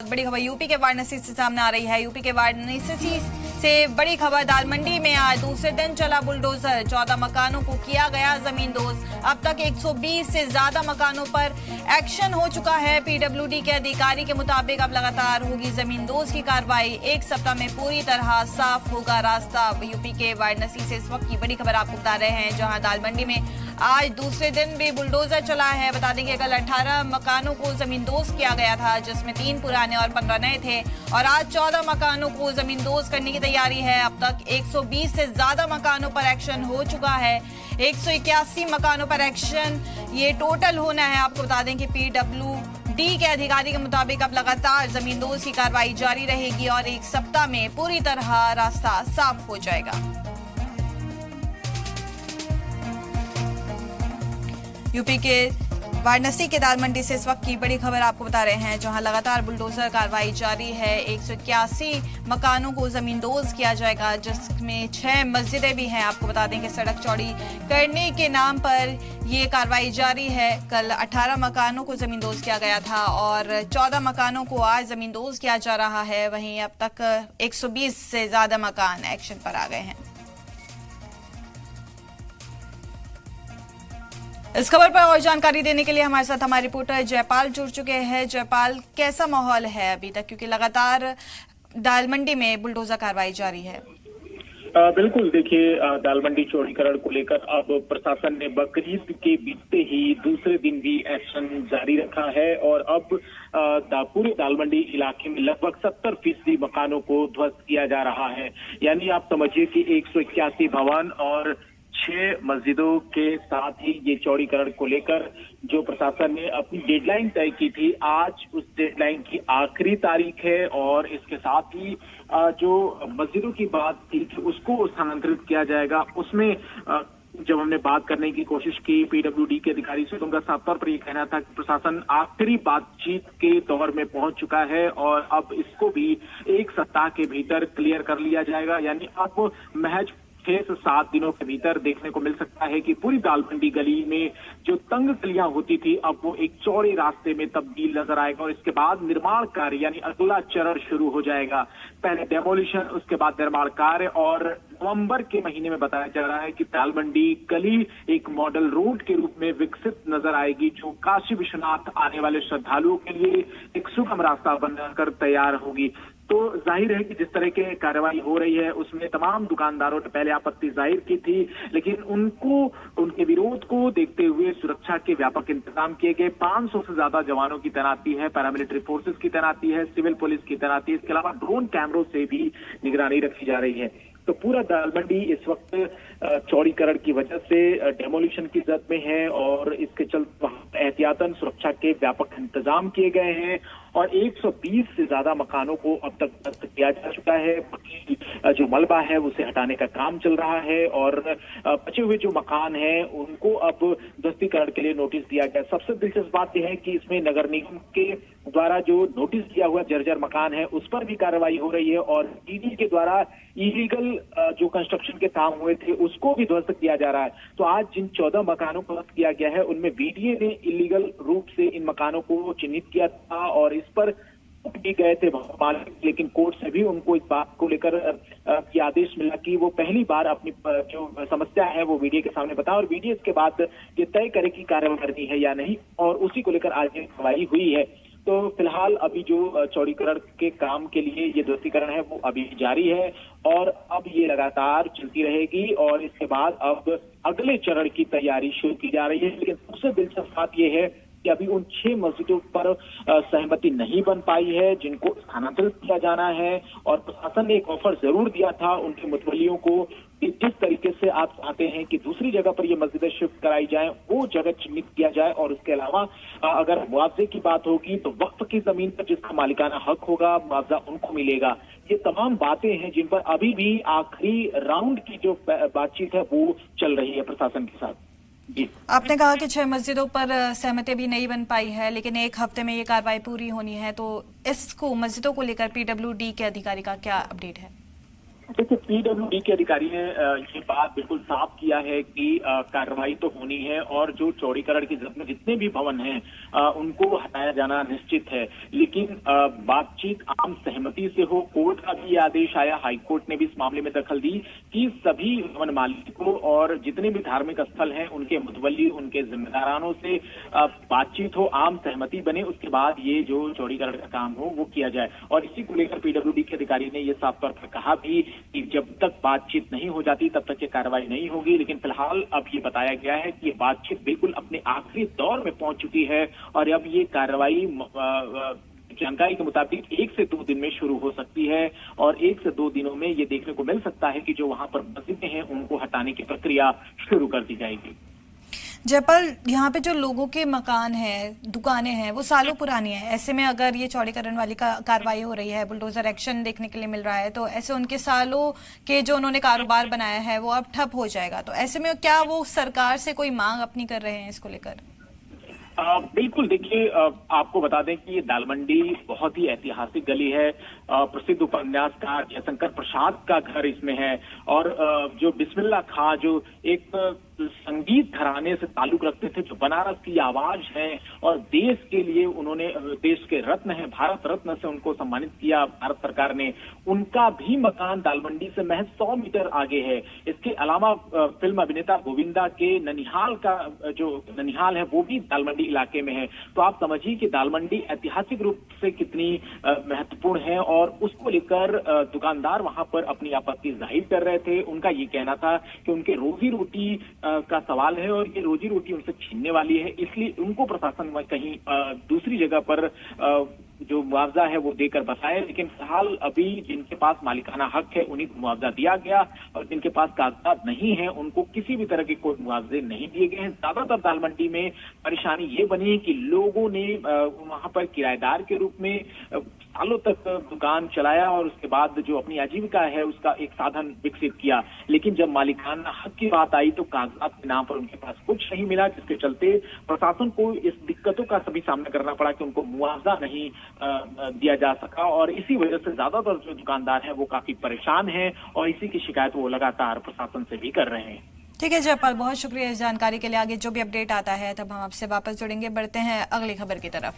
बड़ी खबर यूपी के वाराणसी से सामने आ रही है। यूपी के वाराणसी से बड़ी खबर, दाल मंडी में आज दूसरे दिन चला बुलडोजर, 14 मकानों को किया गया जमींदोज। अब तक 120 से ज्यादा मकानों पर एक्शन हो चुका है। पीडब्ल्यूडी के अधिकारी के मुताबिक अब लगातार होगी जमींदोज की कार्रवाई। एक सप्ताह में पूरी तरह साफ होगा रास्ता। यूपी के वाराणसी से इस वक्त की बड़ी खबर आपको बता रहे हैं, जहां दाल मंडी में आज दूसरे दिन भी बुलडोजर चला है। बता दें कि कल 18 मकानों को जमींदोज किया गया था, जिसमें 3 पुराने और 15 नए थे, और आज 14 मकानों को जमींदोज करने की तैयारी है। अब तक 120 से ज्यादा मकानों पर एक्शन हो चुका है। 181 मकानों पर एक्शन ये टोटल होना है। आपको बता दें कि पीडब्ल्यूडी के अधिकारी के मुताबिक अब लगातार जमींदोज की कार्रवाई जारी रहेगी और एक सप्ताह में पूरी तरह रास्ता साफ हो जाएगा। यूपी के वाराणसी के दाल मंडी से इस वक्त की बड़ी खबर आपको बता रहे हैं, जहां लगातार बुलडोजर कार्रवाई जारी है। 181 मकानों को जमींदोज किया जाएगा, जिसमें 6 मस्जिदें भी हैं। आपको बता दें कि सड़क चौड़ी करने के नाम पर ये कार्रवाई जारी है। कल 18 मकानों को जमींदोज किया गया था और 14 मकानों को आज जमींदोज किया जा रहा है। वहीं अब तक 120 से ज्यादा मकान एक्शन पर आ गए हैं। इस खबर पर और जानकारी देने के लिए हमारे साथ हमारे रिपोर्टर जयपाल जुड़ चुके हैं। जयपाल, कैसा माहौल है अभी तक, क्योंकि लगातार दाल मंडी में बुलडोजर कार्रवाई जारी है? बिल्कुल, देखिए, दाल मंडी चौड़ीकरण को लेकर अब प्रशासन ने बकरीद के बीतते ही दूसरे दिन भी एक्शन जारी रखा है और अब पूरे दाल मंडी इलाके में लगभग 70% मकानों को ध्वस्त किया जा रहा है। यानी आप समझिए कि 181 भवन और 6 मस्जिदों के साथ ही ये चौड़ीकरण को लेकर जो प्रशासन ने अपनी डेडलाइन तय की थी, आज उस डेडलाइन की आखिरी तारीख है। और इसके साथ ही जो मस्जिदों की बात थी कि उसको स्थानांतरित किया जाएगा, उसमें जब हमने बात करने की कोशिश की पीडब्ल्यूडी के अधिकारी से, तो उनका साफ तौर पर यह कहना था कि प्रशासन आखिरी बातचीत के दौर में पहुंच चुका है और अब इसको भी एक सप्ताह के भीतर क्लियर कर लिया जाएगा। यानी अब महज 6 से 7 दिनों के भीतर देखने को मिल सकता है कि पूरी दाल मंडी गली में जो तंग गलियां होती थी, अब वो एक चौड़े रास्ते में तब्दील नजर आएगा और इसके बाद निर्माण कार्य यानी अगला चरण शुरू हो जाएगा। पहले डेमोलिशन, उसके बाद निर्माण कार्य, और नवंबर के महीने में बताया जा रहा है कि दाल मंडी गली एक मॉडल रोड के रूप में विकसित नजर आएगी, जो काशी विश्वनाथ आने वाले श्रद्धालुओं के लिए एक सुगम रास्ता बनकर तैयार होगी। तो जाहिर है कि जिस तरह की कार्रवाई हो रही है उसमें तमाम दुकानदारों ने पहले आपत्ति जाहिर की थी, लेकिन उनके विरोध को देखते हुए सुरक्षा के व्यापक इंतजाम किए गए। 500 से ज्यादा जवानों की तैनाती है, पैरामिलिट्री फोर्सेस की तैनाती है, सिविल पुलिस की तैनाती है, इसके अलावा ड्रोन कैमरों से भी निगरानी रखी जा रही है। तो पूरा दाल मंडी इस वक्त चौड़ीकरण की वजह से डेमोलिशन की जद में है और इसके चलते एहतियातन सुरक्षा के व्यापक इंतजाम किए गए हैं और 120 से ज्यादा मकानों को अब तक ध्वस्त किया जा चुका है। जो मलबा है उसे हटाने का काम चल रहा है और बचे हुए जो मकान हैं उनको अब ध्वस्तीकरण के लिए नोटिस दिया गया। सबसे दिलचस्प बात यह है कि इसमें नगर निगम के द्वारा जो नोटिस दिया हुआ जर्जर मकान है उस पर भी कार्रवाई हो रही है और ईडी के द्वारा इलीगल जो कंस्ट्रक्शन के काम हुए थे उसको भी ध्वस्त किया जा रहा है। तो आज जिन 14 मकानों को ध्वस्त किया गया है उनमें बीडीए ने इलीगल रूप से इन मकानों को चिन्हित किया था और इस पर भी गए थे मालिक, लेकिन कोर्ट से भी उनको इस बात को लेकर की आदेश मिला कि वो पहली बार अपनी जो समस्या है वो वीडियो के सामने बताएं और वीडियो इसके बाद ये तय करे कि कार्रवाई करनी है या नहीं, और उसी को लेकर आज ये कार्रवाई हुई है। तो फिलहाल अभी जो चौड़ीकरण के काम के लिए ये ध्वस्तीकरण है वो अभी जारी है और अब ये लगातार चलती रहेगी और इसके बाद अब अगले चरण की तैयारी शुरू की जा रही है। लेकिन सबसे दिलचस्प बात यह है कि अभी उन 6 मस्जिदों पर सहमति नहीं बन पाई है जिनको स्थानांतरित किया जाना है और प्रशासन ने एक ऑफर जरूर दिया था उनके मुतवल्लियों को कि जिस तरीके से आप चाहते हैं कि दूसरी जगह पर ये मस्जिदें शिफ्ट कराई जाएं वो जगह चिन्हित किया जाए और उसके अलावा अगर मुआवजे की बात होगी तो वक्फ की जमीन पर जिसका मालिकाना हक होगा मुआवजा उनको मिलेगा। ये तमाम बातें हैं जिन पर अभी भी आखिरी राउंड की जो बातचीत है वो चल रही है प्रशासन के साथ। आपने कहा कि 6 मस्जिदों पर सहमति भी नहीं बन पाई है, लेकिन एक हफ्ते में ये कार्रवाई पूरी होनी है, तो इसको मस्जिदों को लेकर पीडब्ल्यूडी के अधिकारी का क्या अपडेट है? देखिए, पीडब्ल्यूडी के अधिकारी ने ये बात बिल्कुल साफ किया है कि कार्रवाई तो होनी है और जो चौड़ीकरण की जद में जितने भी भवन हैं उनको हटाया जाना निश्चित है, लेकिन बातचीत आम सहमति से हो। कोर्ट का भी आदेश आया, हाईकोर्ट ने भी इस मामले में दखल दी कि सभी भवन मालिकों और जितने भी धार्मिक स्थल हैं उनके मुतवल्ली, उनके जिम्मेदारानों से बातचीत हो, आम सहमति बने, उसके बाद ये जो चौड़ीकरण का काम हो वो किया जाए। और इसी को लेकर पीडब्ल्यूडी के अधिकारी ने ये साफ तौर पर कहा भी कि जब तक बातचीत नहीं हो जाती तब तक ये कार्रवाई नहीं होगी, लेकिन फिलहाल अब ये बताया गया है कि ये बातचीत बिल्कुल अपने आखिरी दौर में पहुंच चुकी है और अब ये कार्रवाई जानकारी के मुताबिक 1 से 2 दिन में शुरू हो सकती है और 1 से 2 दिनों में ये देखने को मिल सकता है कि जो वहां पर मस्जिदें हैं उनको हटाने की प्रक्रिया शुरू कर दी जाएगी। जयपाल, यहाँ पे जो लोगों के मकान हैं, दुकानें हैं, वो सालों पुरानी है। ऐसे में अगर ये चौड़ीकरण वाली कार्रवाई हो रही है, बुलडोजर एक्शन देखने के लिए मिल रहा है, तो ऐसे उनके सालों के जो उन्होंने कारोबार बनाया है वो अब ठप हो जाएगा। तो ऐसे में क्या वो सरकार से कोई मांग अपनी कर रहे हैं इसको लेकर? बिल्कुल, देखिए, आपको बता दें कि ये दालमंडी बहुत ही ऐतिहासिक गली है। प्रसिद्ध उपन्यासकार जयशंकर प्रसाद का घर इसमें है और जो बिस्मिल्लाह खां जो एक संगीत घराने से ताल्लुक रखते थे, जो बनारस की आवाज है और देश के लिए उन्होंने, देश के रत्न है, भारत रत्न से उनको सम्मानित किया भारत सरकार ने, उनका भी मकान दालमंडी से महज 100 मीटर आगे है। इसके अलावा फिल्म अभिनेता गोविंदा के ननिहाल का जो ननिहाल है वो भी दालमंडी इलाके में है। तो आप समझिए कि दालमंडी ऐतिहासिक रूप से कितनी महत्वपूर्ण है और उसको लेकर दुकानदार वहां पर अपनी आपत्ति जाहिर कर रहे थे। उनका ये कहना था कि उनके रोजी रोटी का सवाल है और ये रोजी रोटी उनसे छीनने वाली है, इसलिए उनको प्रशासन कहीं दूसरी जगह पर जो मुआवजा है वो देकर बताए। लेकिन फिलहाल अभी जिनके पास मालिकाना हक है उन्हीं को मुआवजा दिया गया और जिनके पास कागजात नहीं है उनको किसी भी तरह के कोई मुआवजे नहीं दिए गए हैं। ज्यादातर दालमंडी में परेशानी ये बनी है कि लोगों ने वहां पर किराएदार के रूप में सालों तक दुकान चलाया और उसके बाद जो अपनी आजीविका है उसका एक साधन विकसित किया, लेकिन जब मालिकाना हक की बात आई तो कागजात के नाम पर उनके पास कुछ नहीं मिला, जिसके चलते प्रशासन को इस दिक्कतों का सभी सामना करना पड़ा कि उनको मुआवजा नहीं दिया जा सका और इसी वजह से ज्यादातर जो दुकानदार हैं वो काफी परेशान हैं और इसी की शिकायत वो लगातार प्रशासन से भी कर रहे हैं। ठीक है जयपाल, बहुत शुक्रिया इस जानकारी के लिए। आगे जो भी अपडेट आता है तब हम आपसे वापस जुड़ेंगे। बढ़ते हैं अगली खबर की तरफ।